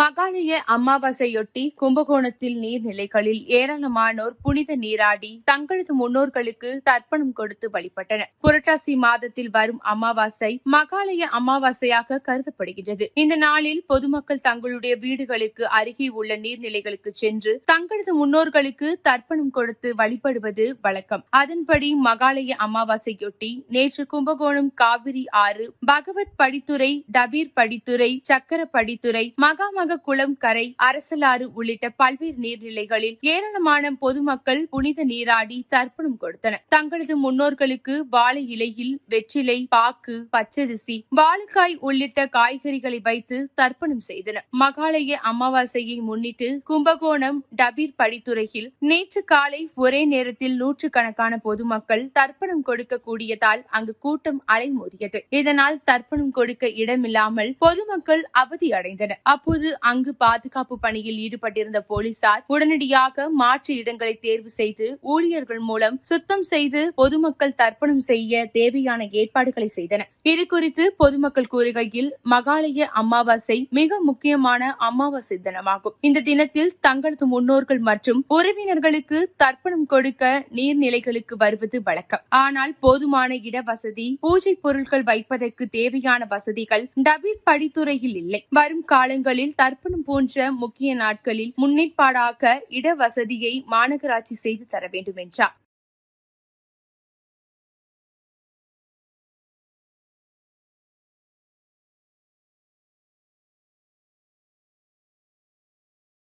மகாலய அமாவாசையொட்டி கும்பகோணத்தில் நீர்நிலைகளில் ஏராளமானோர் புனித நீராடி தங்களது முன்னோர்களுக்கு தர்ப்பணம் கொடுத்து வழிபட்டனர். புரட்டாசி மாதத்தில் வரும் அமாவாசை மகாலய அமாவாசையாக கருதப்படுகிறது. இந்த நாளில் பொதுமக்கள் தங்களுடைய வீடுகளுக்கு அருகே உள்ள நீர்நிலைகளுக்கு சென்று தங்களது முன்னோர்களுக்கு தர்ப்பணம் கொடுத்து வழிபடுவது வழக்கம். அதன்படி மகாலய அமாவாசையொட்டி நேற்று கும்பகோணம் காவிரி ஆறு, பகவத் படித்துறை, டபீர் படித்துறை, சக்கர படித்துறை, மகாமக குளம் கரை, அரசலாறு உள்ளிட்ட பல்வேறு நீர்நிலைகளில் ஏராளமான பொதுமக்கள் புனித நீராடி தர்ப்பணம் கொடுத்தனர். தங்களது முன்னோர்களுக்கு வாழை இலையில் வெற்றிலை, பாக்கு, பச்சரிசி, வாழைக்காய் உள்ளிட்ட காய்கறிகளை வைத்து தர்ப்பணம் செய்தனர். மகாலய அமாவாசையை முன்னிட்டு கும்பகோணம் டபீர் படித்துறையில் நேற்று காலை ஒரே நேரத்தில் நூற்றுக்கணக்கான பொதுமக்கள் தர்ப்பணம் கொடுக்க கூடியதால் அங்கு கூட்டம் அலைமோதியது. இதனால் தர்ப்பணம் கொடுக்க இடமில்லாமல் பொதுமக்கள் அவதியடைந்தனர். அப்போது அங்கு பாதுகாப்பு பணியில் ஈடுபட்டிருந்த போலீசார் உடனடியாக மாற்று இடங்களை தேர்வு செய்து ஊழியர்கள் மூலம் சுத்தம் செய்து பொதுமக்கள் தர்ப்பணம் செய்ய தேவையான ஏற்பாடுகளை செய்தனர். இதுகுறித்து பொதுமக்கள் கூறுகையில், மகாலய அமாவாசை மிக முக்கியமான அமாவாசை தினமாகும். இந்த தினத்தில் தங்களது முன்னோர்கள் மற்றும் உறவினர்களுக்கு தர்ப்பணம் கொடுக்க நீர்நிலைகளுக்கு வருவது வழக்கம். ஆனால் போதுமான இட வசதி, பூஜை பொருட்கள் வைப்பதற்கு தேவையான வசதிகள் டபீர் படித்துறையில் இல்லை. வரும் காலங்களில் தர்ப்பணம் போன்ற முக்கிய நாட்களில் முன்னேற்பாடாக இட வசதியை மாநகராட்சி செய்து தர வேண்டும் என்றார்.